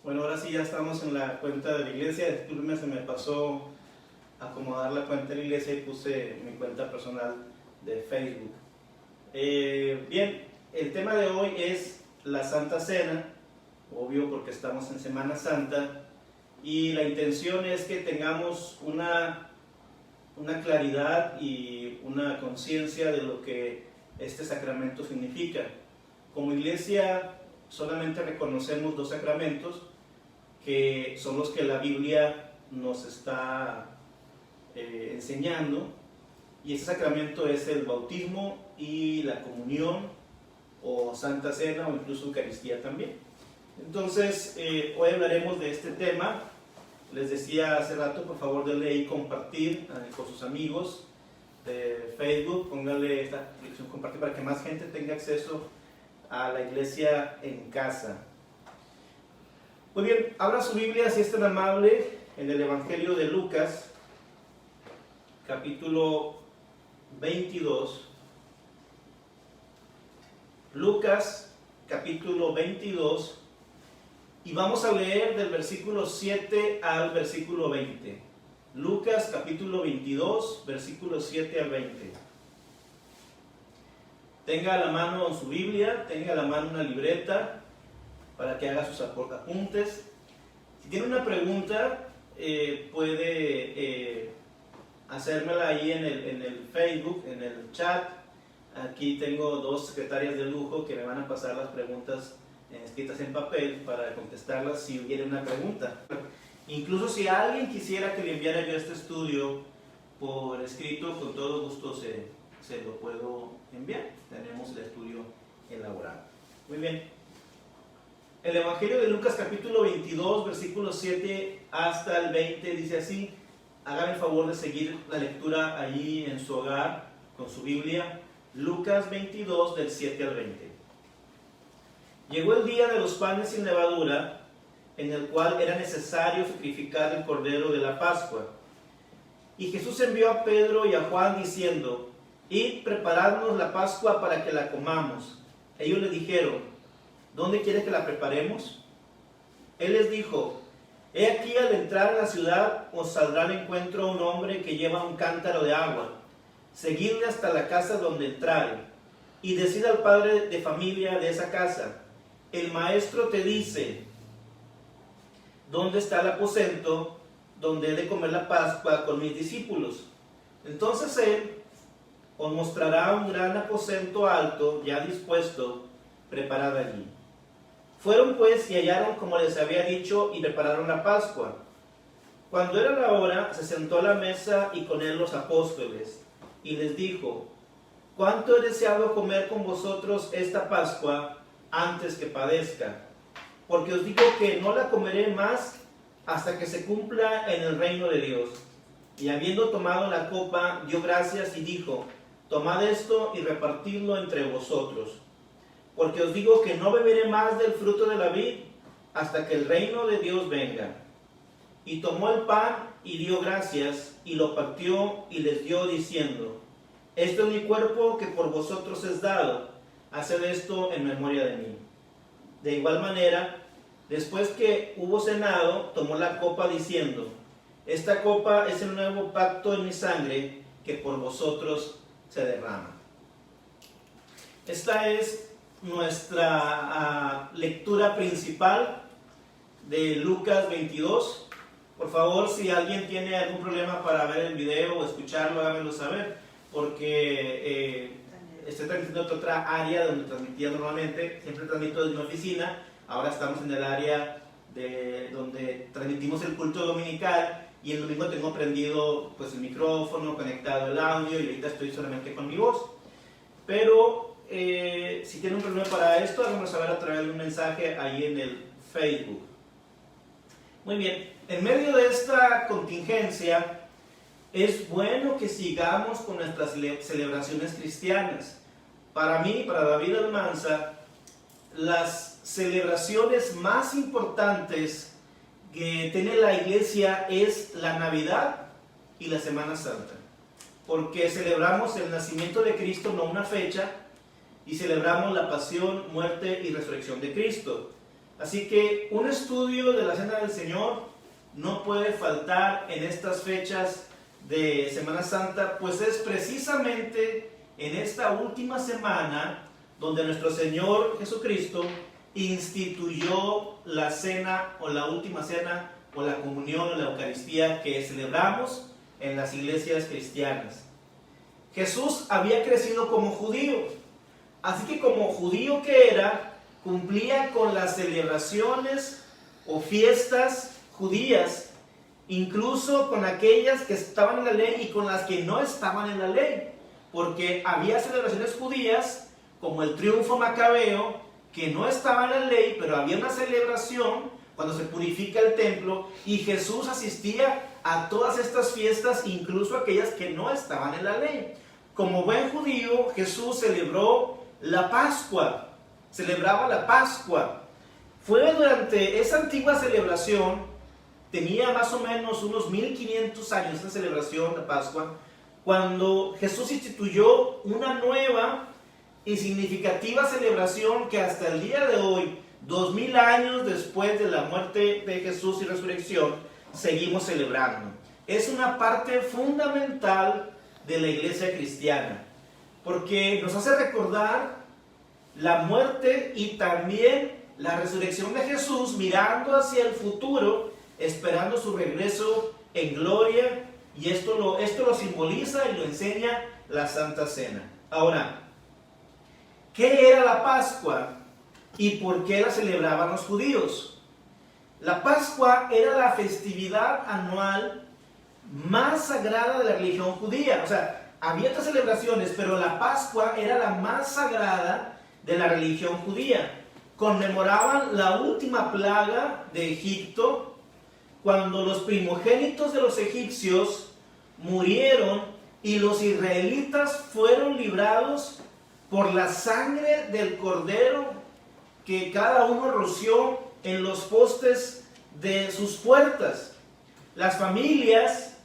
Bueno, ahora sí ya estamos en la cuenta de la iglesia. Discúlpenme, se me pasó acomodar la cuenta de la iglesia y puse mi cuenta personal de Facebook. Bien, el tema de hoy es la Santa Cena, obvio porque estamos en Semana Santa, y la intención es que tengamos una claridad y una conciencia de lo que este sacramento significa. Como iglesia solamente reconocemos dos sacramentos, que son los que la Biblia nos está enseñando, y ese sacramento es el bautismo y la comunión o Santa Cena o incluso Eucaristía también. Entonces hoy hablaremos de este tema. Les decía hace rato, por favor denle ahí compartir con sus amigos de Facebook, pónganle esta aplicación compartir para que más gente tenga acceso a la iglesia en casa. Muy bien, abra su Biblia si es tan amable en el Evangelio de Lucas, capítulo 22. Lucas, capítulo 22, y vamos a leer del versículo 7 al versículo 20. Lucas, capítulo 22, versículos 7 al 20. Tenga a la mano su Biblia, tenga a la mano una libreta para que haga sus apuntes. Si tiene una pregunta, puede hacérmela ahí en el Facebook, en el chat. Aquí tengo dos secretarias de lujo que me van a pasar las preguntas escritas en papel para contestarlas si hubiera una pregunta. Incluso si alguien quisiera que le enviara yo este estudio por escrito, con todo gusto se lo puedo enviar. Tenemos el estudio elaborado. Muy bien. El Evangelio de Lucas capítulo 22, versículos 7 hasta el 20 dice así. Hagan el favor de seguir la lectura allí en su hogar con su Biblia. Lucas 22 del 7 al 20. Llegó el día de los panes sin levadura, en el cual era necesario sacrificar el cordero de la Pascua. Y Jesús envió a Pedro y a Juan diciendo: Id, preparadnos la Pascua para que la comamos. Ellos le dijeron: ¿Dónde quieres que la preparemos? Él les dijo: He aquí, al entrar en la ciudad os saldrá al encuentro un hombre que lleva un cántaro de agua. Seguidle hasta la casa donde entrare, y decid al padre de familia de esa casa: El maestro te dice, ¿dónde está el aposento donde he de comer la Pascua con mis discípulos? Entonces él os mostrará un gran aposento alto, ya dispuesto, preparado allí. Fueron pues y hallaron como les había dicho y prepararon la Pascua. Cuando era la hora, se sentó a la mesa y con él los apóstoles, y les dijo: ¿Cuánto he deseado comer con vosotros esta Pascua antes que padezca? Porque os digo que no la comeré más hasta que se cumpla en el reino de Dios. Y habiendo tomado la copa, dio gracias y dijo: Tomad esto y repartidlo entre vosotros. Porque os digo que no beberé más del fruto de la vid hasta que el reino de Dios venga. Y tomó el pan y dio gracias, y lo partió y les dio diciendo: Esto es mi cuerpo que por vosotros es dado, haced esto en memoria de mí. De igual manera, después que hubo cenado, tomó la copa diciendo: Esta copa es el nuevo pacto en mi sangre, que por vosotros se derrama. Esta es nuestra lectura principal de Lucas 22. Por favor, si alguien tiene algún problema para ver el video o escucharlo, háganmelo saber, porque estoy transmitiendo de otra área donde transmitía normalmente. Siempre transmito desde mi oficina, ahora estamos en el área donde transmitimos el culto dominical, y el domingo tengo prendido pues el micrófono, conectado el audio, y ahorita estoy solamente con mi voz. Pero si tienen un problema para esto, háganmelo saber a través de un mensaje ahí en el Facebook. Muy bien, en medio de esta contingencia es bueno que sigamos con nuestras celebraciones cristianas. Para mí, para David Almanza, las celebraciones más importantes que tiene la iglesia es la Navidad y la Semana Santa, porque celebramos el nacimiento de Cristo, no una fecha, y celebramos la pasión, muerte y resurrección de Cristo. Así que un estudio de la Cena del Señor no puede faltar en estas fechas de Semana Santa, pues es precisamente en esta última semana donde nuestro Señor Jesucristo instituyó la cena o la última cena o la comunión o la Eucaristía que celebramos en las iglesias cristianas. Jesús había crecido como judío, así que como judío que era, cumplía con las celebraciones o fiestas judías, incluso con aquellas que estaban en la ley y con las que no estaban en la ley, porque había celebraciones judías como el triunfo macabeo que no estaba en la ley, pero había una celebración cuando se purifica el templo y Jesús asistía a todas estas fiestas, incluso aquellas que no estaban en la ley. Como buen judío, Jesús celebró la Pascua, celebraba la Pascua. Fue durante esa antigua celebración, tenía más o menos unos 1500 años esa celebración de Pascua, cuando Jesús instituyó una nueva y significativa celebración que hasta el día de hoy, 2000 años después de la muerte de Jesús y resurrección, seguimos celebrando. Es una parte fundamental de la iglesia cristiana, porque nos hace recordar la muerte y también la resurrección de Jesús, mirando hacia el futuro, esperando su regreso en gloria, y esto lo simboliza y lo enseña la Santa Cena. Ahora, ¿qué era la Pascua y por qué la celebraban los judíos? La Pascua era la festividad anual más sagrada de la religión judía. O sea, había otras celebraciones, pero la Pascua era la más sagrada de la religión judía. Conmemoraban la última plaga de Egipto, cuando los primogénitos de los egipcios murieron y los israelitas fueron librados por la sangre del cordero que cada uno roció en los postes de sus puertas. Las familias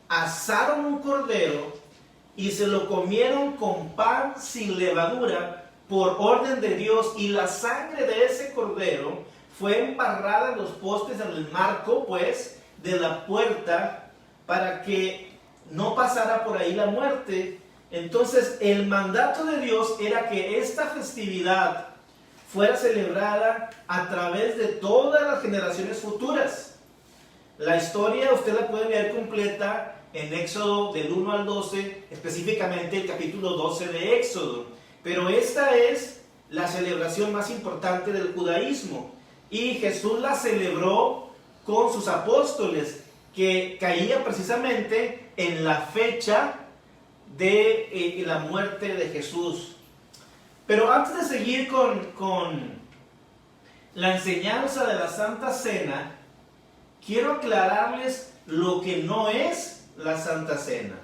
asaron un cordero y se lo comieron con pan sin levadura por orden de Dios, y la sangre de ese cordero fue embarrada en los postes, en el marco pues de la puerta, para que no pasara por ahí la muerte. Entonces el mandato de Dios era que esta festividad fuera celebrada a través de todas las generaciones futuras. La historia usted la puede leer completa en Éxodo del 1 al 12, específicamente el capítulo 12 de Éxodo. Pero esta es la celebración más importante del judaísmo, y Jesús la celebró con sus apóstoles, que caía precisamente en la fecha de la muerte de Jesús. Pero antes de seguir con la enseñanza de la Santa Cena, quiero aclararles lo que no es la Santa Cena,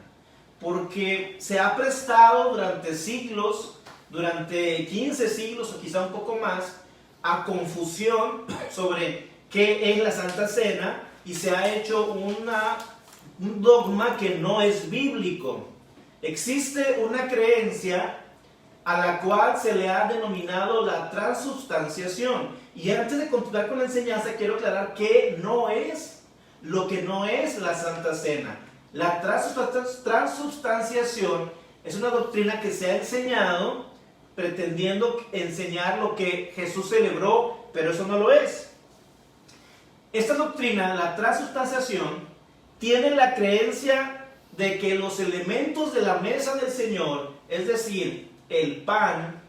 porque se ha prestado durante siglos, durante 15 siglos o quizá un poco más, a confusión sobre qué es la Santa Cena, y se ha hecho un dogma que no es bíblico. Existe una creencia a la cual se le ha denominado la transubstanciación. Y antes de continuar con la enseñanza, quiero aclarar qué no es lo que no es la Santa Cena. La transubstanciación es una doctrina que se ha enseñado pretendiendo enseñar lo que Jesús celebró, pero eso no lo es. Esta doctrina, la transubstanciación, tiene la creencia de que los elementos de la mesa del Señor, es decir, el pan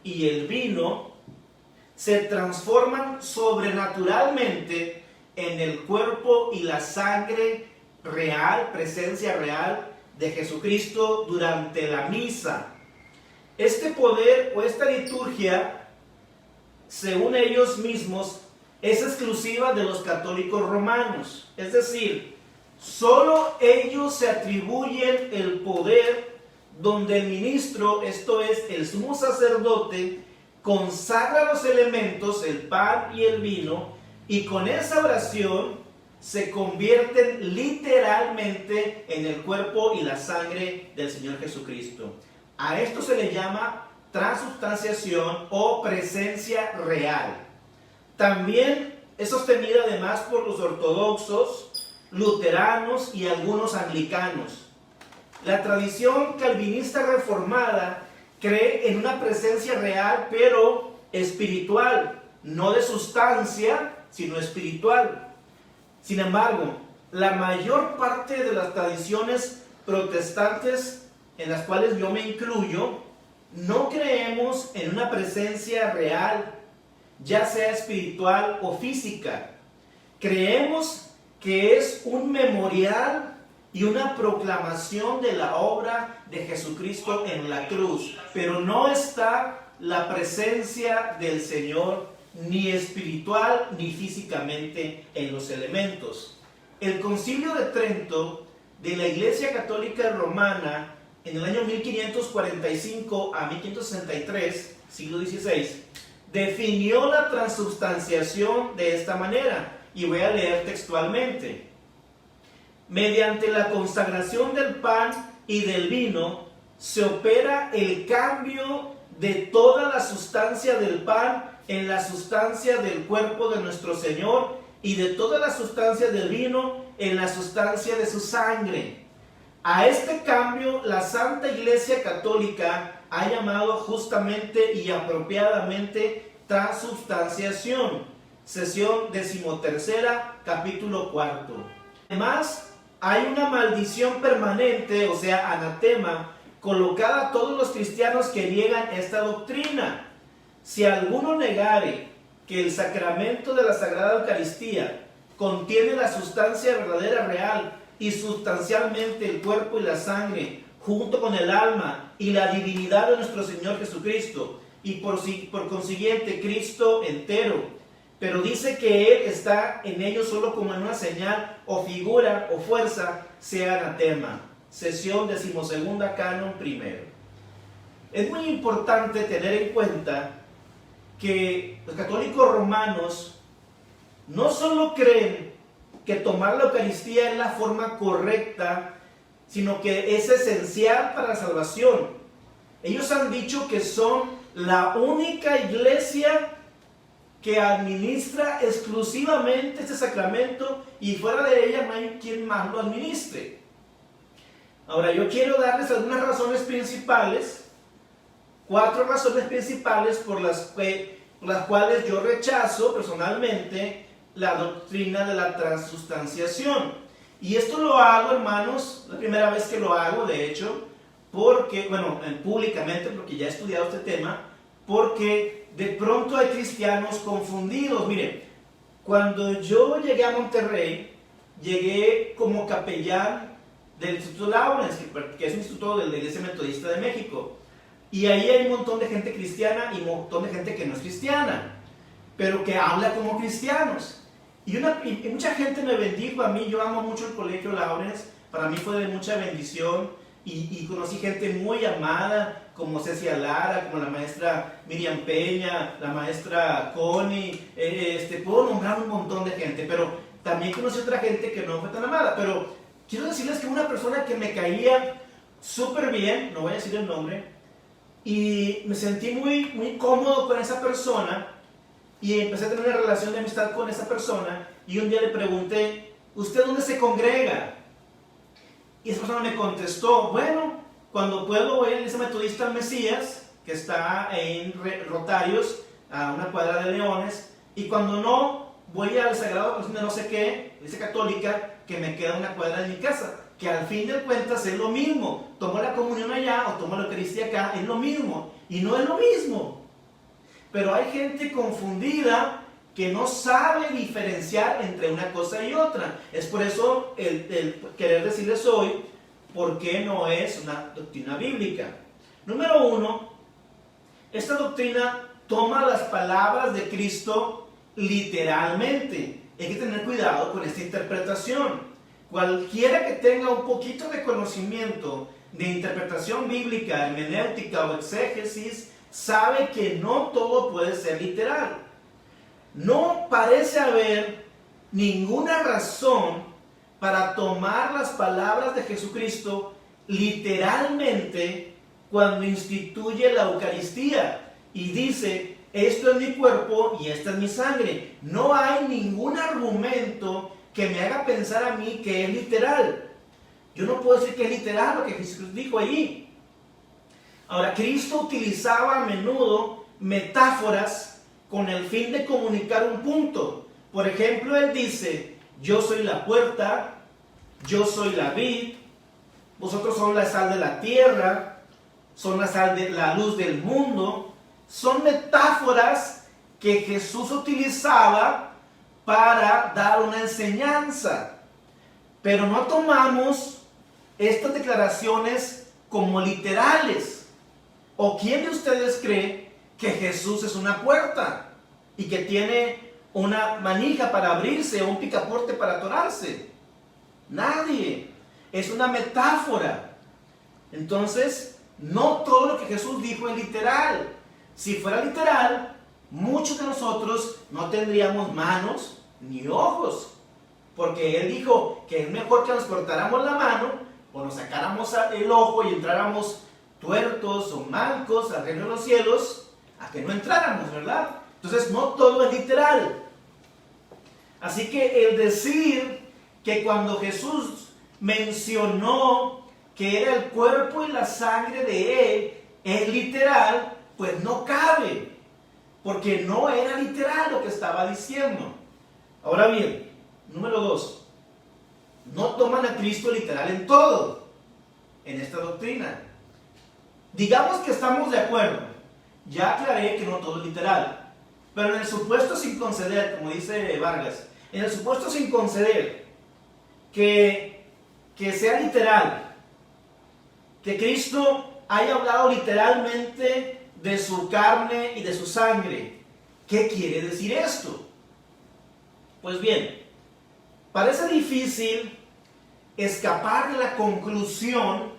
y el vino, se transforman sobrenaturalmente en el cuerpo y la sangre real, presencia real de Jesucristo durante la misa. Este poder o esta liturgia, según ellos mismos, es exclusiva de los católicos romanos. Es decir, solo ellos se atribuyen el poder donde el ministro, esto es, el sumo sacerdote, consagra los elementos, el pan y el vino, y con esa oración se convierten literalmente en el cuerpo y la sangre del Señor Jesucristo. A esto se le llama transubstanciación o presencia real. También es sostenida además por los ortodoxos, luteranos y algunos anglicanos. La tradición calvinista reformada cree en una presencia real, pero espiritual, no de sustancia, sino espiritual. Sin embargo, la mayor parte de las tradiciones protestantes, en las cuales yo me incluyo, no creemos en una presencia real, ya sea espiritual o física. Creemos que es un memorial y una proclamación de la obra de Jesucristo en la cruz, pero no está la presencia del Señor ni espiritual ni físicamente en los elementos. El Concilio de Trento de la Iglesia Católica Romana en el año 1545 a 1563, siglo XVI, definió la transubstanciación de esta manera, y voy a leer textualmente: mediante la consagración del pan y del vino se opera el cambio de toda la sustancia del pan en la sustancia del cuerpo de nuestro Señor y de toda la sustancia del vino en la sustancia de su sangre. A este cambio la Santa Iglesia Católica ha llamado justamente y apropiadamente transubstanciación. Sesión 13, capítulo 4. Además, hay una maldición permanente, o sea, anatema, colocada a todos los cristianos que niegan esta doctrina. Si alguno negare que el sacramento de la Sagrada Eucaristía contiene la sustancia verdadera real y sustancialmente el cuerpo y la sangre, junto con el alma y la divinidad de nuestro Señor Jesucristo, y por consiguiente Cristo entero, pero dice que Él está en ellos solo como en una señal o figura o fuerza, sea anatema. Sesión 12, canon primero. Es muy importante tener en cuenta que los católicos romanos no solo creen que tomar la Eucaristía es la forma correcta, sino que es esencial para la salvación. Ellos han dicho que son la única iglesia que administra exclusivamente este sacramento y fuera de ella no hay quien más lo administre. Ahora, yo quiero darles algunas razones principales, 4 razones principales por las cuales yo rechazo personalmente la doctrina de la transustanciación. Y esto lo hago, hermanos, la primera vez que lo hago, de hecho, porque, públicamente, porque ya he estudiado este tema, porque de pronto hay cristianos confundidos. Miren, cuando yo llegué a Monterrey, llegué como capellán del Instituto Lawrence, que es un instituto de la Iglesia Metodista de México. Y ahí hay un montón de gente cristiana y un montón de gente que no es cristiana, pero que habla como cristianos. Y mucha gente me bendijo a mí. Yo amo mucho el Colegio Lawrence, para mí fue de mucha bendición. Y conocí gente muy amada, como Cecia Lara, como la maestra Miriam Peña, la maestra Connie, puedo nombrar un montón de gente, pero también conocí otra gente que no fue tan amada. Pero quiero decirles que una persona que me caía súper bien, no voy a decir el nombre, y me sentí muy, muy cómodo con esa persona, y empecé a tener una relación de amistad con esa persona, y un día le pregunté: ¿usted dónde se congrega? Y esa persona me contestó: bueno, cuando puedo voy a la Iglesia Metodista Mesías, que está en Rotarios, a una cuadra de Leones, y cuando no, voy al Sagrado Corazón de no sé qué, Iglesia Católica, que me queda una cuadra de mi casa, que al fin de cuentas es lo mismo. Tomo la comunión allá o tomo la Eucaristía acá, es lo mismo, y no es lo mismo. Pero hay gente confundida que no sabe diferenciar entre una cosa y otra. Es por eso el querer decirles hoy por qué no es una doctrina bíblica. Número 1, esta doctrina toma las palabras de Cristo literalmente. Hay que tener cuidado con esta interpretación. Cualquiera que tenga un poquito de conocimiento de interpretación bíblica, hermenéutica o exégesis, sabe que no todo puede ser literal. No parece haber ninguna razón para tomar las palabras de Jesucristo literalmente cuando instituye la Eucaristía y dice esto es mi cuerpo y esta es mi sangre. No hay ningún argumento que me haga pensar a mí que es literal. Yo no puedo decir que es literal lo que Jesús dijo allí. Ahora, Cristo utilizaba a menudo metáforas con el fin de comunicar un punto. Por ejemplo, Él dice, yo soy la puerta, yo soy la vid, vosotros son la sal de la tierra, son la luz del mundo. Son metáforas que Jesús utilizaba para dar una enseñanza. Pero no tomamos estas declaraciones como literales. ¿O quién de ustedes cree que Jesús es una puerta y que tiene una manija para abrirse o un picaporte para atorarse? Nadie. Es una metáfora. Entonces, no todo lo que Jesús dijo es literal. Si fuera literal, muchos de nosotros no tendríamos manos ni ojos. Porque Él dijo que es mejor que nos cortáramos la mano o nos sacáramos el ojo y entráramos tuertos o mancos al reino de los cielos, a que no entráramos, ¿verdad? Entonces no todo es literal. Así que el decir que cuando Jesús mencionó que era el cuerpo y la sangre de Él, es literal, pues no cabe, porque no era literal lo que estaba diciendo. Ahora bien, número 2, no toman a Cristo literal en todo, en esta doctrina. Digamos que estamos de acuerdo, ya aclaré que no todo es literal, pero en el supuesto sin conceder, como dice Vargas, en el supuesto sin conceder que sea literal, que Cristo haya hablado literalmente de su carne y de su sangre, ¿qué quiere decir esto? Pues bien, parece difícil escapar de la conclusión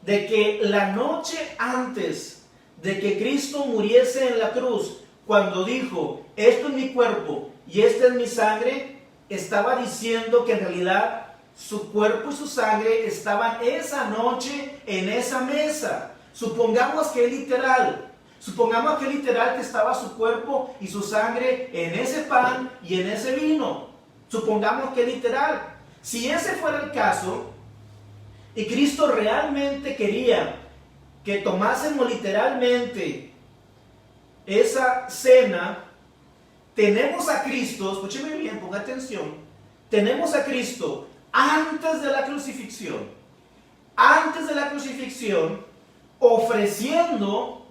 de que la noche antes de que Cristo muriese en la cruz, cuando dijo, esto es mi cuerpo y esta es mi sangre, estaba diciendo que en realidad su cuerpo y su sangre estaban esa noche en esa mesa. Supongamos que es literal. Supongamos que es literal que estaba su cuerpo y su sangre en ese pan y en ese vino. Supongamos que es literal. Si ese fuera el caso, y Cristo realmente quería que tomásemos literalmente esa cena, tenemos a Cristo, escúcheme bien, ponga atención, tenemos a Cristo antes de la crucifixión, ofreciendo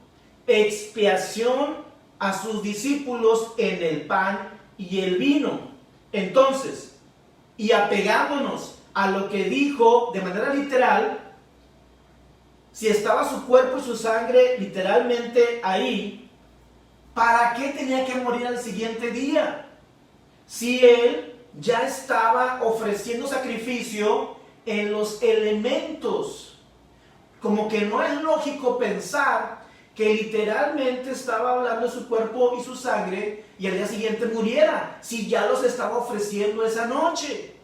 expiación a sus discípulos en el pan y el vino. Entonces, y apegándonos a lo que dijo de manera literal, si estaba su cuerpo y su sangre literalmente ahí, ¿para qué tenía que morir al siguiente día? Si Él ya estaba ofreciendo sacrificio en los elementos. Como que no es lógico pensar que literalmente estaba hablando de su cuerpo y su sangre y al día siguiente muriera, si ya los estaba ofreciendo esa noche.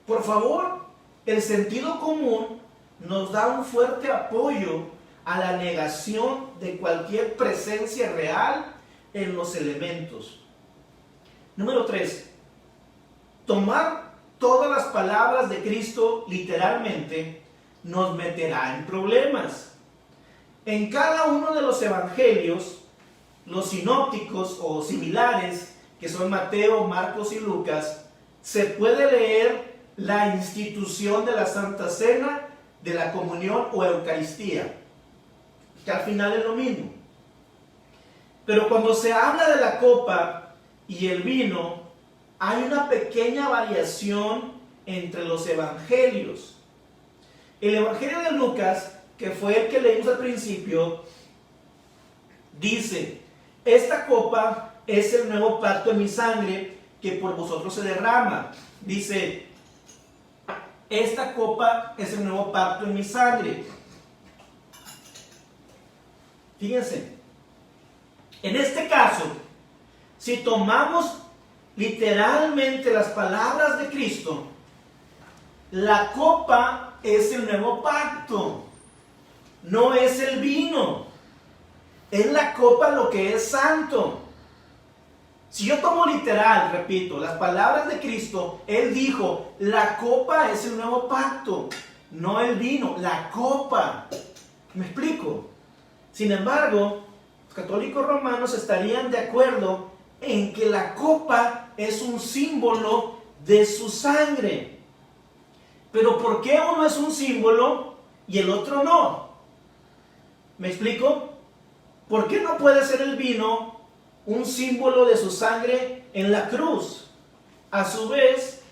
Por favor, el sentido común nos da un fuerte apoyo a la negación de cualquier presencia real en los elementos. Número 3. Tomar todas las palabras de Cristo literalmente nos meterá en problemas. En cada uno de los evangelios, los sinópticos o similares, que son Mateo, Marcos y Lucas, se puede leer la institución de la Santa Cena, de la comunión o Eucaristía, que al final es lo mismo. Pero cuando se habla de la copa y el vino, hay una pequeña variación entre los evangelios. El evangelio de Lucas, que fue el que leímos al principio, dice, esta copa es el nuevo pacto en mi sangre que por vosotros se derrama. Dice, esta copa es el nuevo pacto en mi sangre. Fíjense, en este caso, si tomamos literalmente las palabras de Cristo, la copa es el nuevo pacto, no es el vino. Es la copa lo que es santo. Si yo tomo literal, repito, las palabras de Cristo, Él dijo, la copa es el nuevo pacto, no el vino, la copa. ¿Me explico? Sin embargo, los católicos romanos estarían de acuerdo en que la copa es un símbolo de su sangre. Pero ¿por qué uno es un símbolo y el otro no? ¿Me explico? ¿Por qué no puede ser el vino un símbolo de su sangre en la cruz? A su vez,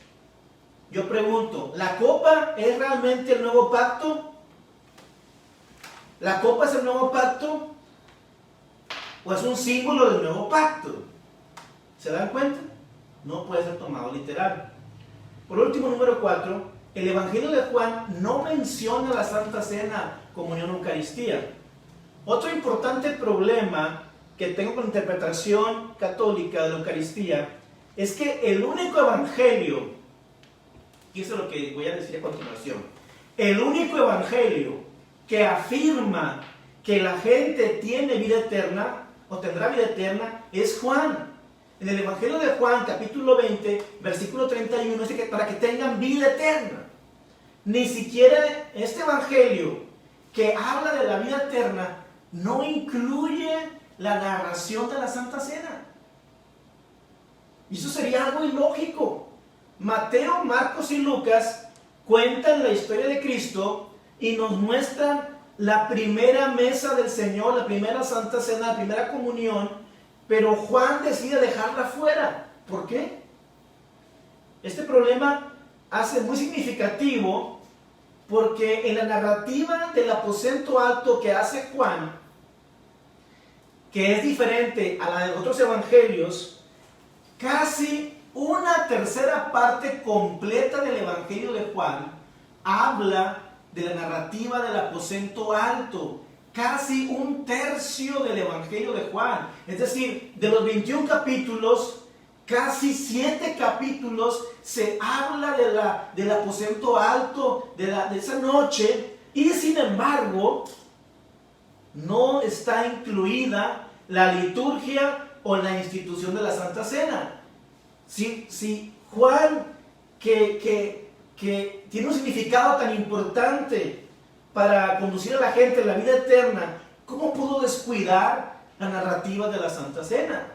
yo pregunto, ¿la copa es realmente el nuevo pacto? ¿La copa es el nuevo pacto? ¿O es un símbolo del nuevo pacto? ¿Se dan cuenta? No puede ser tomado literal. Por último, número 4, el Evangelio de Juan no menciona la Santa Cena, comunión o Eucaristía. Otro importante problema que tengo con la interpretación católica de la Eucaristía es que el único evangelio, y eso es lo que voy a decir a continuación, el único evangelio que afirma que la gente tiene vida eterna o tendrá vida eterna es Juan. En el Evangelio de Juan, capítulo 20, versículo 31, dice que para que tengan vida eterna. Ni siquiera este evangelio que habla de la vida eterna no incluye la narración de la Santa Cena. Y eso sería algo ilógico. Mateo, Marcos y Lucas cuentan la historia de Cristo y nos muestran la primera mesa del Señor, la primera Santa Cena, la primera comunión, pero Juan decide dejarla fuera. ¿Por qué? Este problema hace muy significativo porque en la narrativa del aposento alto que hace Juan, que es diferente a la de otros evangelios, casi una tercera parte completa del Evangelio de Juan habla de la narrativa del aposento alto. Casi un tercio del Evangelio de Juan. Es decir, de los 21 capítulos, casi 7 capítulos se habla del aposento alto, de esa noche, y sin embargo, no está incluida la liturgia o la institución de la Santa Cena. Si Juan, que tiene un significado tan importante para conducir a la gente a la vida eterna, ¿cómo pudo descuidar la narrativa de la Santa Cena?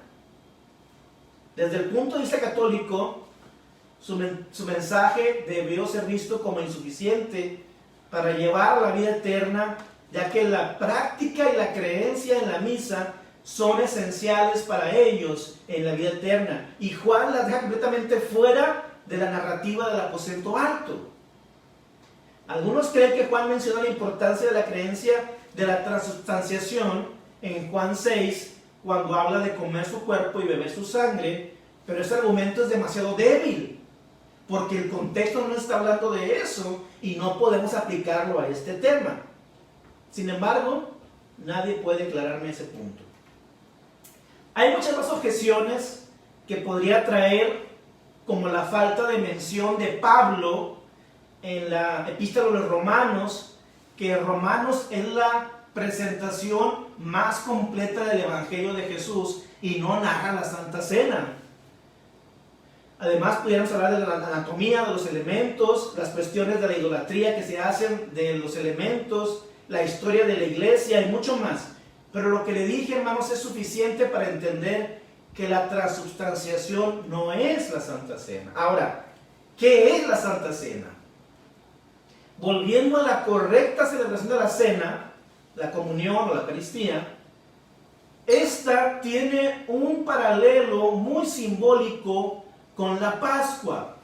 Desde el punto de vista católico, su mensaje debió ser visto como insuficiente para llevar a la vida eterna, ya que la práctica y la creencia en la misa son esenciales para ellos en la vida eterna. Y Juan las deja completamente fuera de la narrativa del aposento alto. Algunos creen que Juan menciona la importancia de la creencia de la transubstanciación en Juan 6, cuando habla de comer su cuerpo y beber su sangre, pero ese argumento es demasiado débil, porque el contexto no está hablando de eso y no podemos aplicarlo a este tema. Sin embargo, nadie puede aclararme ese punto. Hay muchas más objeciones que podría traer, como la falta de mención de Pablo en la epístola de los Romanos, que Romanos es la presentación más completa del Evangelio de Jesús y no narra la Santa Cena. Además, pudiéramos hablar de la anatomía de los elementos, las cuestiones de la idolatría que se hacen de los elementos, la historia de la iglesia y mucho más. Pero lo que le dije, hermanos, es suficiente para entender que la transubstanciación no es la Santa Cena. Ahora, ¿qué es la Santa Cena? Volviendo a la correcta celebración de la cena, la comunión o la Eucaristía, esta tiene un paralelo muy simbólico con la Pascua,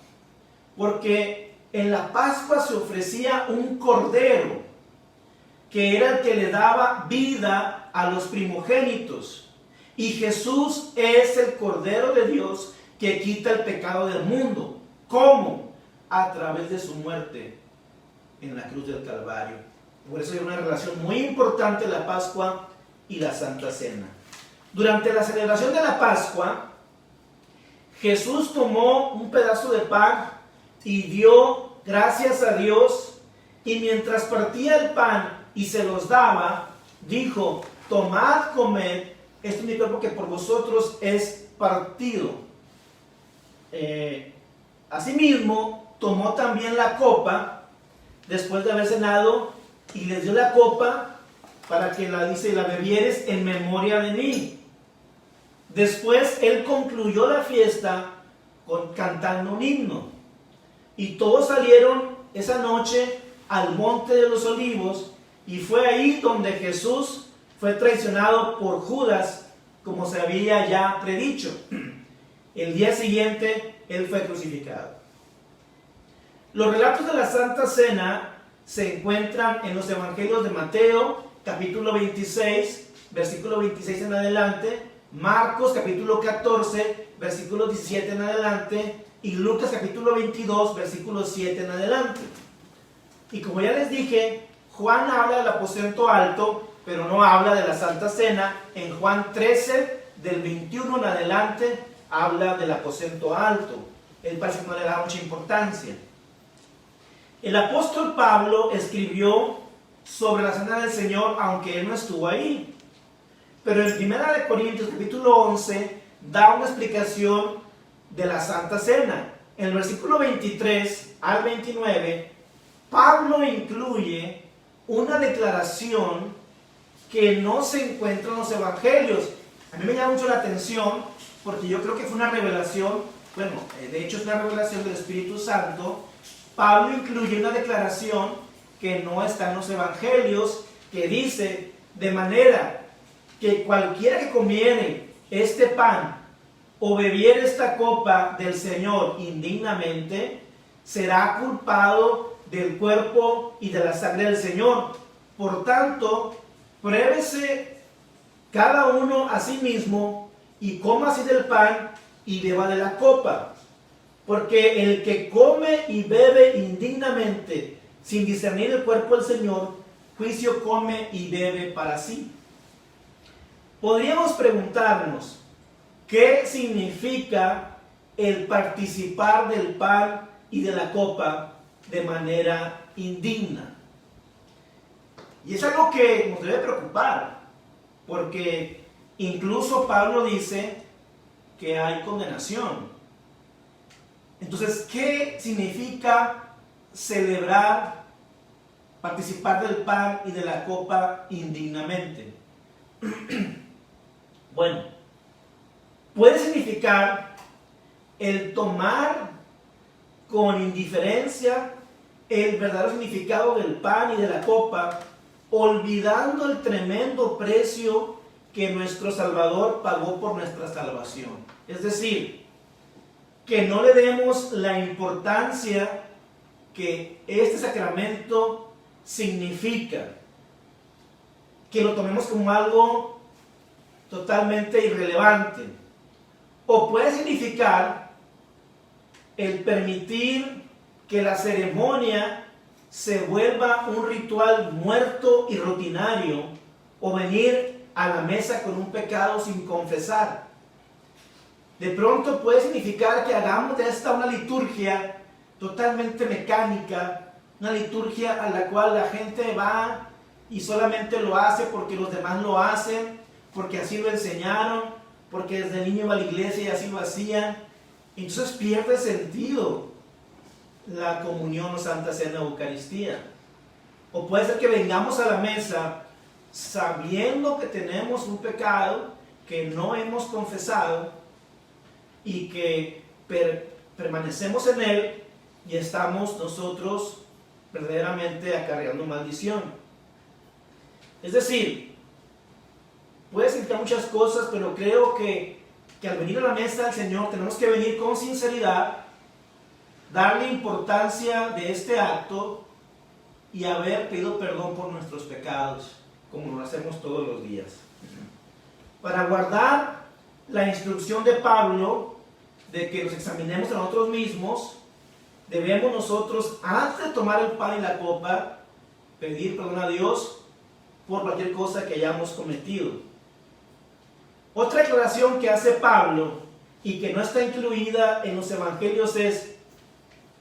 porque en la Pascua se ofrecía un cordero, que era el que le daba vida a los primogénitos, y Jesús es el Cordero de Dios que quita el pecado del mundo. ¿Cómo? A través de su muerte en la cruz del Calvario. Por eso hay una relación muy importante la Pascua y la Santa Cena. Durante la celebración de la Pascua, Jesús tomó un pedazo de pan y dio gracias a Dios, y mientras partía el pan y se los daba, dijo: tomad, comed, este es mi cuerpo que por vosotros es partido. Asimismo, tomó también la copa, después de haber cenado, y les dio la copa para que la bebieres en memoria de mí. Después él concluyó la fiesta cantando un himno. Y todos salieron esa noche al monte de los olivos, y fue ahí donde Jesús fue traicionado por Judas, como se había ya predicho. El día siguiente él fue crucificado. Los relatos de la Santa Cena se encuentran en los Evangelios de Mateo, capítulo 26, versículo 26 en adelante, Marcos, capítulo 14, versículo 17 en adelante, y Lucas, capítulo 22, versículo 7 en adelante. Y como ya les dije, Juan habla del aposento alto, pero no habla de la Santa Cena. En Juan 13, del 21 en adelante, habla del aposento alto. Él parece que no le da mucha importancia. El apóstol Pablo escribió sobre la Cena del Señor, aunque él no estuvo ahí. Pero en 1 Corintios, capítulo 11, da una explicación de la Santa Cena. En el versículo 23 al 29, Pablo incluye una declaración que no se encuentra en los evangelios. A mí me llama mucho la atención porque yo creo que fue una revelación, de hecho es una revelación del Espíritu Santo. Pablo incluye una declaración que no está en los evangelios, que dice: de manera que cualquiera que comiere este pan o bebiere esta copa del Señor indignamente, será culpado del cuerpo y de la sangre del Señor. Por tanto, pruébese cada uno a sí mismo y coma así del pan y beba de la copa. Porque el que come y bebe indignamente, sin discernir el cuerpo del Señor, juicio come y bebe para sí. Podríamos preguntarnos, ¿qué significa el participar del pan y de la copa de manera indigna? Y es algo que nos debe preocupar, porque incluso Pablo dice que hay condenación. Entonces, ¿qué significa celebrar, participar del pan y de la copa indignamente? Bueno, puede significar el tomar con indiferencia el verdadero significado del pan y de la copa, olvidando el tremendo precio que nuestro Salvador pagó por nuestra salvación. Es decir, que no le demos la importancia que este sacramento significa, que lo tomemos como algo totalmente irrelevante. O puede significar el permitir que la ceremonia se vuelva un ritual muerto y rutinario, o venir a la mesa con un pecado sin confesar. De pronto puede significar que hagamos de esta una liturgia totalmente mecánica, una liturgia a la cual la gente va y solamente lo hace porque los demás lo hacen, porque así lo enseñaron, porque desde niño iba a la iglesia y así lo hacían. Entonces pierde sentido la comunión o Santa Cena o Eucaristía. O puede ser que vengamos a la mesa sabiendo que tenemos un pecado que no hemos confesado y que permanecemos en él y estamos nosotros verdaderamente acarreando maldición. Es decir, puede significar muchas cosas, pero creo que al venir a la mesa del Señor tenemos que venir con sinceridad, darle importancia de este acto y haber pedido perdón por nuestros pecados, como lo hacemos todos los días. Para guardar la instrucción de Pablo de que nos examinemos a nosotros mismos, debemos nosotros, antes de tomar el pan y la copa, pedir perdón a Dios por cualquier cosa que hayamos cometido. Otra declaración que hace Pablo y que no está incluida en los evangelios es: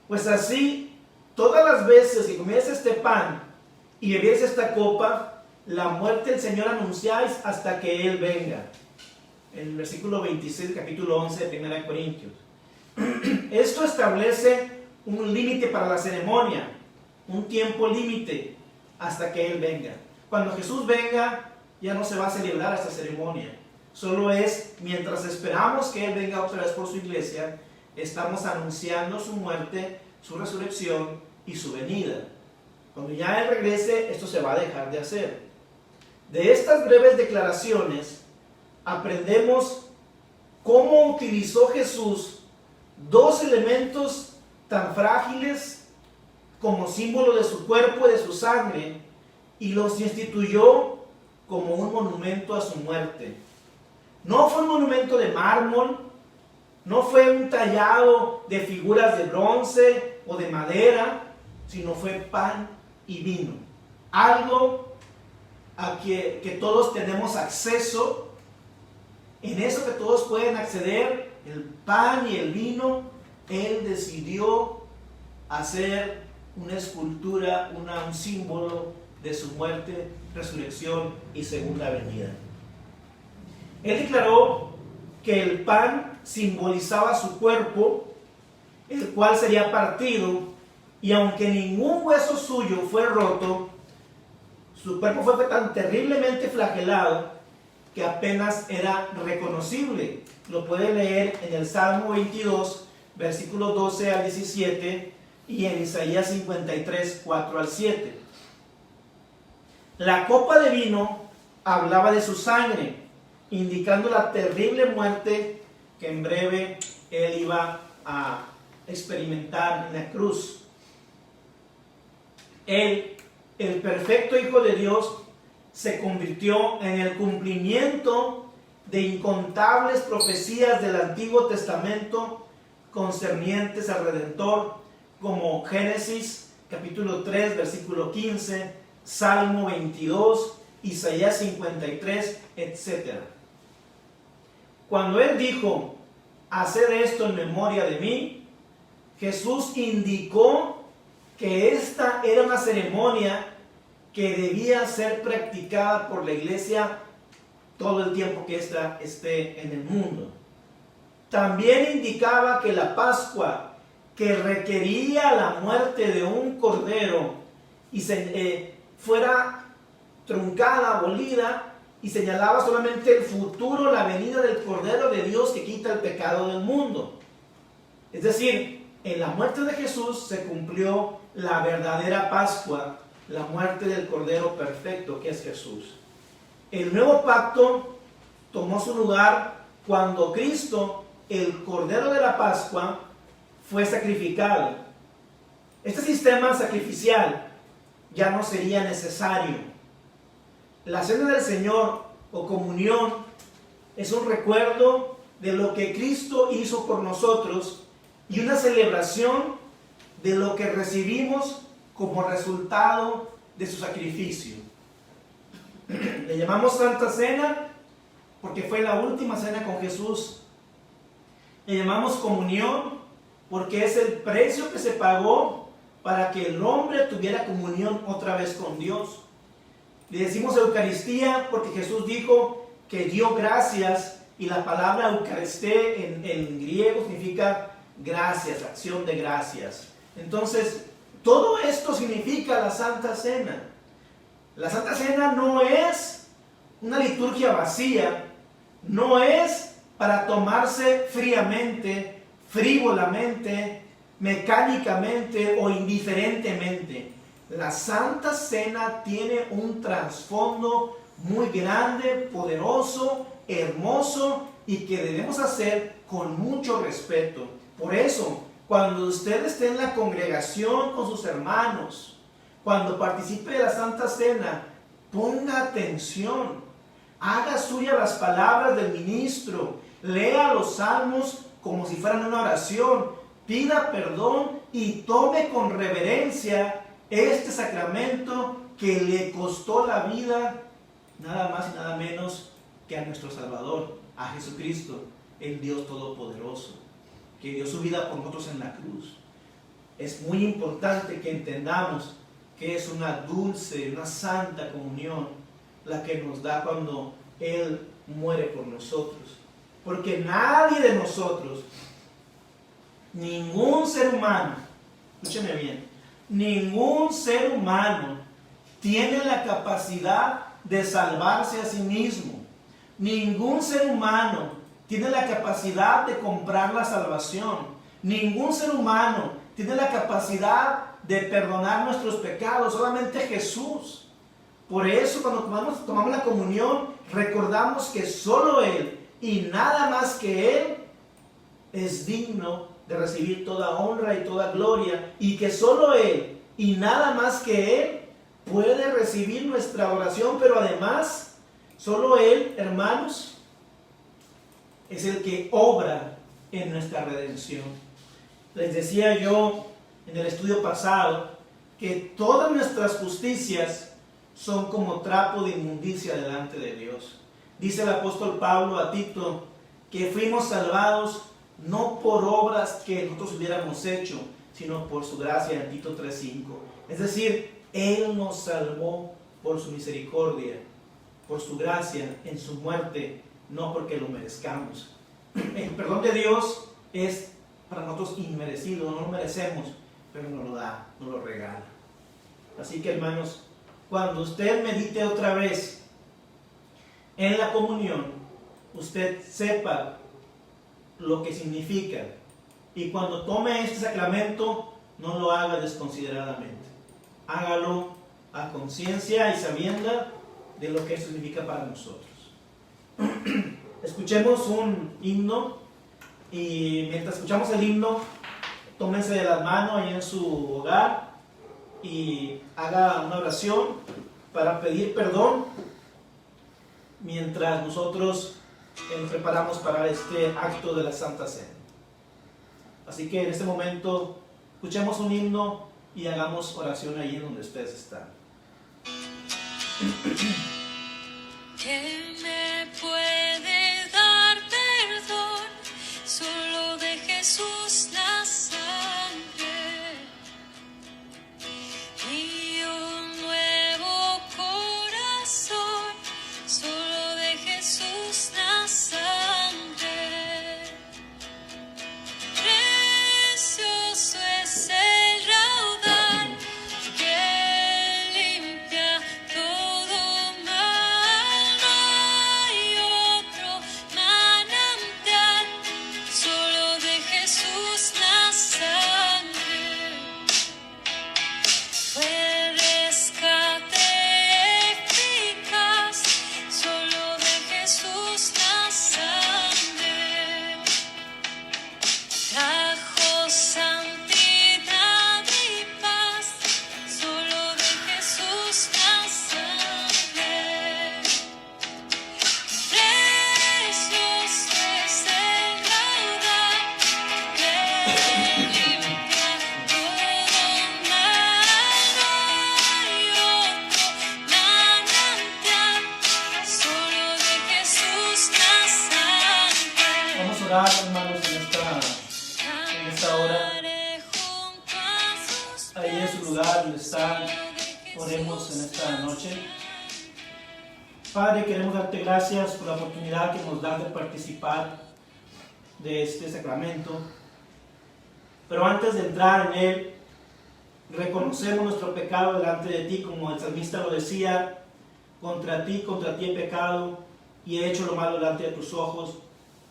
pues así, todas las veces que comieres este pan y bebieres esta copa, la muerte del Señor anunciáis hasta que Él venga. En el versículo 26 del capítulo 11 de 1 Corintios. Esto establece un límite para la ceremonia, un tiempo límite hasta que Él venga. Cuando Jesús venga, ya no se va a celebrar esta ceremonia. Solo es mientras esperamos que Él venga otra vez por su iglesia, estamos anunciando su muerte, su resurrección y su venida. Cuando ya Él regrese, esto se va a dejar de hacer. De estas breves declaraciones, aprendemos cómo utilizó Jesús dos elementos tan frágiles como símbolo de su cuerpo y de su sangre y los instituyó como un monumento a su muerte. No fue un monumento de mármol, no fue un tallado de figuras de bronce o de madera, sino fue pan y vino. Algo a que todos tenemos acceso, en eso que todos pueden acceder, el pan y el vino. Él decidió hacer una escultura, un símbolo de su muerte, resurrección y segunda venida. Él declaró que el pan simbolizaba su cuerpo, el cual sería partido, y aunque ningún hueso suyo fue roto, su cuerpo fue tan terriblemente flagelado que apenas era reconocible. Lo puede leer en el Salmo 22, versículos 12 al 17, y en Isaías 53, 4 al 7. La copa de vino hablaba de su sangre, indicando la terrible muerte que en breve Él iba a experimentar en la cruz. Él, el perfecto Hijo de Dios, se convirtió en el cumplimiento de incontables profecías del Antiguo Testamento concernientes al Redentor, como Génesis capítulo 3, versículo 15, Salmo 22, Isaías 53, etc. Cuando Él dijo, haced esto en memoria de mí, Jesús indicó que esta era una ceremonia que debía ser practicada por la iglesia todo el tiempo que ésta esté en el mundo. También indicaba que la Pascua, que requería la muerte de un cordero y fuera truncada, abolida, y señalaba solamente el futuro, la venida del Cordero de Dios que quita el pecado del mundo. Es decir, en la muerte de Jesús se cumplió la verdadera Pascua, la muerte del Cordero perfecto que es Jesús. El nuevo pacto tomó su lugar cuando Cristo, el Cordero de la Pascua, fue sacrificado. Este sistema sacrificial ya no sería necesario. La cena del Señor o comunión es un recuerdo de lo que Cristo hizo por nosotros y una celebración de lo que recibimos como resultado de su sacrificio. Le llamamos Santa Cena porque fue la última cena con Jesús. Le llamamos comunión porque es el precio que se pagó para que el hombre tuviera comunión otra vez con Dios. Le decimos Eucaristía porque Jesús dijo que dio gracias, y la palabra Eucaristé en griego significa gracias, acción de gracias. Entonces, todo esto significa la Santa Cena. La Santa Cena no es una liturgia vacía, no es para tomarse fríamente, frívolamente, mecánicamente o indiferentemente. La Santa Cena tiene un trasfondo muy grande, poderoso, hermoso, y que debemos hacer con mucho respeto. Por eso, cuando usted esté en la congregación con sus hermanos, cuando participe de la Santa Cena, ponga atención, haga suya las palabras del ministro, lea los salmos como si fueran una oración, pida perdón y tome con reverencia este sacramento que le costó la vida nada más y nada menos que a nuestro Salvador, a Jesucristo, el Dios Todopoderoso, que dio su vida por nosotros en la cruz. Es muy importante que entendamos que es una dulce, una santa comunión la que nos da cuando Él muere por nosotros. Porque nadie de nosotros, ningún ser humano, escúcheme bien, ningún ser humano tiene la capacidad de salvarse a sí mismo. Ningún ser humano tiene la capacidad de comprar la salvación. Ningún ser humano tiene la capacidad de perdonar nuestros pecados, solamente Jesús. Por eso cuando tomamos la comunión, recordamos que solo Él y nada más que Él es digno de recibir toda honra y toda gloria, y que solo Él y nada más que Él puede recibir nuestra oración. Pero además, solo Él, hermanos, es el que obra en nuestra redención. Les decía yo en el estudio pasado que todas nuestras justicias son como trapo de inmundicia delante de Dios. Dice el apóstol Pablo a Tito que fuimos salvados no por obras que nosotros hubiéramos hecho, sino por su gracia, en Tito 3:5. Es decir, Él nos salvó por su misericordia, por su gracia en su muerte, no porque lo merezcamos. El perdón de Dios es para nosotros inmerecido, no lo merecemos, pero nos lo da, nos lo regala. Así que, hermanos, cuando usted medite otra vez en la comunión, usted sepa lo que significa, y cuando tome este sacramento, no lo haga desconsideradamente. Hágalo a conciencia y sabienda de lo que eso significa para nosotros. Escuchemos un himno, y mientras escuchamos el himno, tómense de las manos ahí en su hogar y haga una oración para pedir perdón mientras nosotros nos preparamos para este acto de la Santa Cena. Así que en este momento escuchemos un himno y hagamos oración ahí en donde ustedes están. ¿Qué me puede dar perdón? Solo de Jesús la sangre y un nuevo corazón. Solo de Jesús la sangre. Precioso es el raudal que limpia todo mal. No hay otro manantial, solo de Jesús la sangre. Fue rescate eficaz, solo de Jesús la sangre. Trajo santidad y paz, solo de Jesús la sangre. Precioso es el raudal que limpia todo mal. No hay otro manantial, solo de Jesús la sangre. Vamos a orar, hermanos, en esta hora. Ahí en su lugar donde están, oremos en esta noche. Padre, queremos darte gracias por la oportunidad que nos das de participar de este sacramento. Pero antes de entrar en él, reconocemos nuestro pecado delante de ti, como el salmista lo decía: contra ti he pecado y he hecho lo malo delante de tus ojos,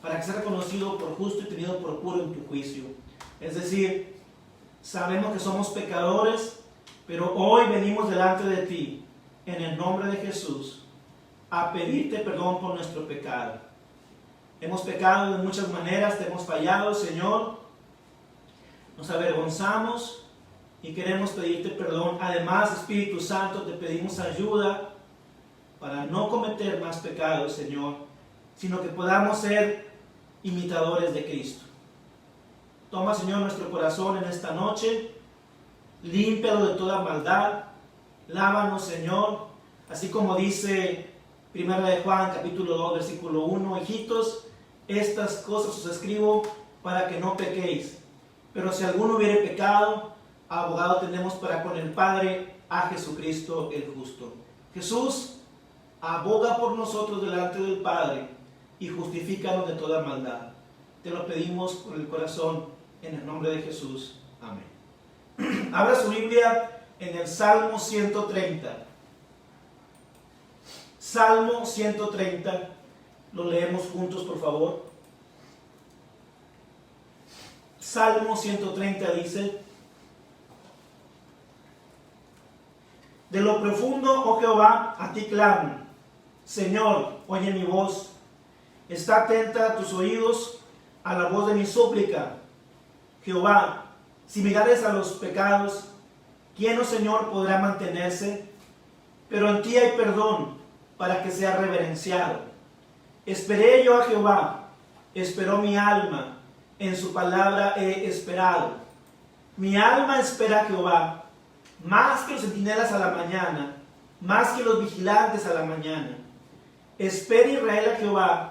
para que sea reconocido por justo y tenido por puro en tu juicio. Es decir, sabemos que somos pecadores, pero hoy venimos delante de ti, en el nombre de Jesús, a pedirte perdón por nuestro pecado. Hemos pecado de muchas maneras, te hemos fallado, Señor. Nos avergonzamos y queremos pedirte perdón. Además, Espíritu Santo, te pedimos ayuda para no cometer más pecados, Señor, sino que podamos ser imitadores de Cristo. Toma, Señor, nuestro corazón en esta noche, límpialo de toda maldad, lávanos, Señor, así como dice 1 de Juan, capítulo 2, versículo 1, hijitos, estas cosas os escribo para que no pequéis. Pero si alguno hubiere pecado, abogado tenemos para con el Padre, a Jesucristo el justo. Jesús, aboga por nosotros delante del Padre y justifícanos de toda maldad. Te lo pedimos con el corazón, en el nombre de Jesús. Amén. Abra su Biblia en el Salmo 130. Salmo 130. Lo leemos juntos, por favor. Salmo 130 dice: de lo profundo, oh Jehová, a ti clamo. Señor, oye mi voz. Está atenta a tus oídos a la voz de mi súplica. Jehová, si mirares a los pecados, ¿quién, oh Señor, podrá mantenerse? Pero en ti hay perdón, para que sea reverenciado. Esperé yo a Jehová, esperó mi alma, en su palabra he esperado. Mi alma espera a Jehová, más que los centinelas a la mañana, más que los vigilantes a la mañana. Espera Israel a Jehová,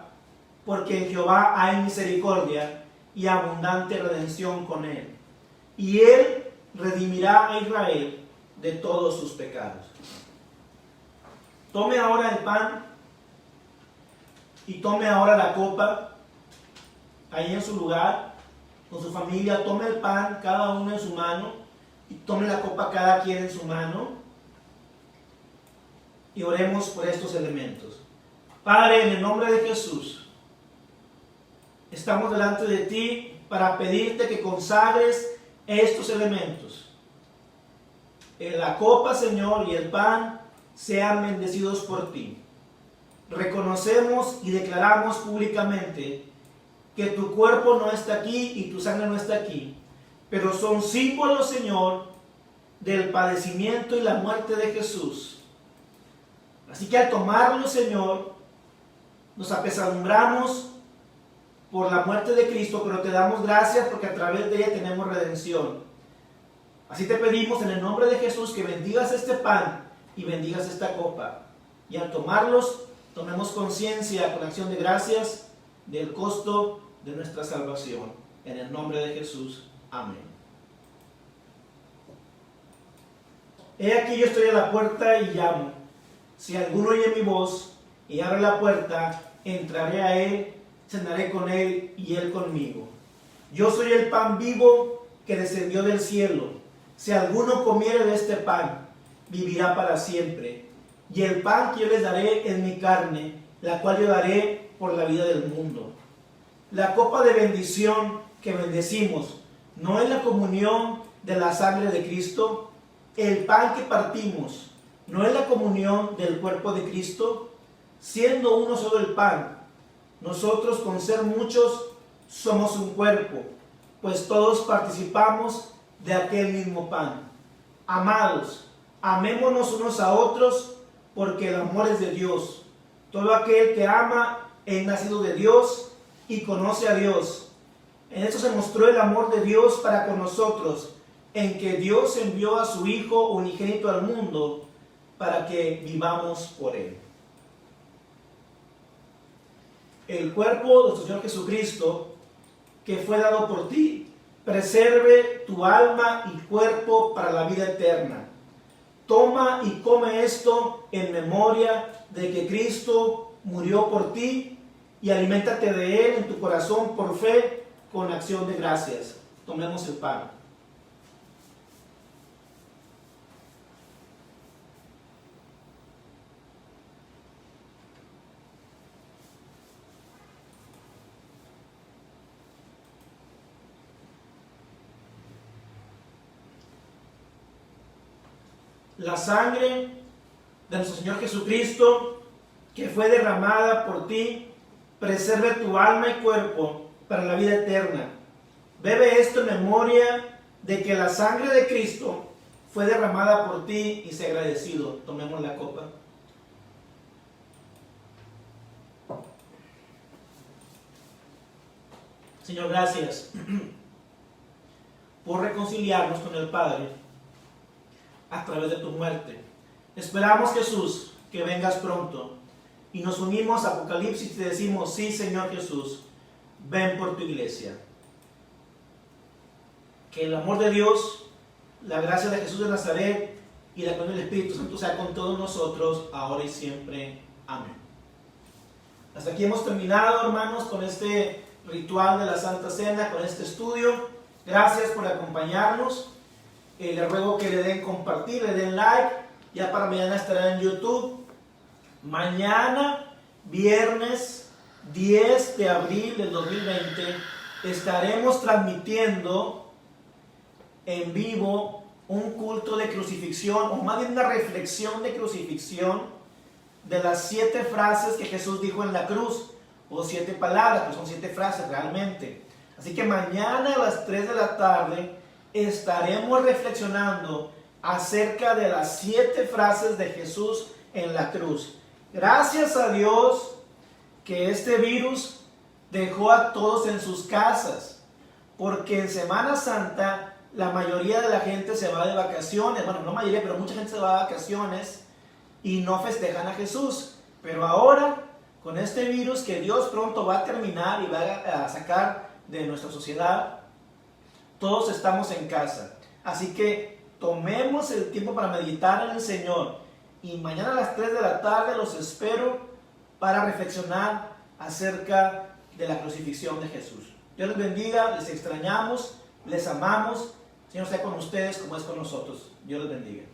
porque en Jehová hay misericordia y abundante redención con él. Y él redimirá a Israel de todos sus pecados. Tome ahora el pan y tome ahora la copa, ahí en su lugar, con su familia. Tome el pan cada uno en su mano y tome la copa cada quien en su mano, y oremos por estos elementos. Padre, en el nombre de Jesús, estamos delante de ti para pedirte que consagres estos elementos. La copa, Señor, y el pan sean bendecidos por ti. Reconocemos y declaramos públicamente que tu cuerpo no está aquí y tu sangre no está aquí, pero son símbolos, Señor, del padecimiento y la muerte de Jesús. Así que al tomarlo, Señor, nos apesadumbramos por la muerte de Cristo, pero te damos gracias porque a través de ella tenemos redención. Así te pedimos en el nombre de Jesús que bendigas este pan y bendigas esta copa. Y al tomarlos, tomemos conciencia con acción de gracias del costo de nuestra salvación. En el nombre de Jesús. Amén. He aquí yo estoy a la puerta y llamo. Si alguno oye mi voz y abre la puerta, entraré a él, cenaré con él y él conmigo. Yo soy el pan vivo que descendió del cielo. Si alguno comiere de este pan, vivirá para siempre. Y el pan que yo les daré es mi carne, la cual yo daré por la vida del mundo. La copa de bendición que bendecimos, ¿no es la comunión de la sangre de Cristo? El pan que partimos, ¿no es la comunión del cuerpo de Cristo? Siendo uno solo el pan, nosotros con ser muchos somos un cuerpo, pues todos participamos de aquel mismo pan. Amados, amémonos unos a otros, porque el amor es de Dios. Todo aquel que ama es nacido de Dios y conoce a Dios. En esto se mostró el amor de Dios para con nosotros, en que Dios envió a su Hijo unigénito al mundo para que vivamos por él. El cuerpo de nuestro Señor Jesucristo, que fue dado por ti, preserve tu alma y cuerpo para la vida eterna. Toma y come esto en memoria de que Cristo murió por ti, y aliméntate de él en tu corazón por fe, con acción de gracias. Tomemos el pan. La sangre de nuestro Señor Jesucristo, que fue derramada por ti, preserve tu alma y cuerpo para la vida eterna. Bebe esto en memoria de que la sangre de Cristo fue derramada por ti, y sé agradecido. Tomemos la copa. Señor, gracias por reconciliarnos con el Padre a través de tu muerte. Esperamos, Jesús, que vengas pronto, y nos unimos a Apocalipsis y te decimos: sí, Señor Jesús, ven por tu iglesia. Que el amor de Dios, la gracia de Jesús de Nazaret y la comunión del Espíritu Santo sea con todos nosotros, ahora y siempre. Amén. Hasta aquí hemos terminado, hermanos, con este ritual de la Santa Cena, con este estudio. Gracias por acompañarnos. Les ruego que le den compartir, le den like. Ya para mañana estará en YouTube. Mañana, viernes 10 de abril del 2020, estaremos transmitiendo en vivo un culto de crucifixión, o más bien una reflexión de crucifixión de las 7 frases que Jesús dijo en la cruz, o 7 palabras, pues son 7 frases realmente. Así que mañana a las 3 de la tarde estaremos reflexionando acerca de las 7 frases de Jesús en la cruz. Gracias a Dios que este virus dejó a todos en sus casas, porque en Semana Santa la mayoría de la gente se va de vacaciones, bueno, no mayoría, pero mucha gente se va de vacaciones y no festejan a Jesús. Pero ahora, con este virus que Dios pronto va a terminar y va a sacar de nuestra sociedad, todos estamos en casa. Así que tomemos el tiempo para meditar en el Señor. Y mañana a las 3 de la tarde los espero para reflexionar acerca de la crucifixión de Jesús. Dios les bendiga, les extrañamos, les amamos. Señor sea con ustedes como es con nosotros. Dios les bendiga.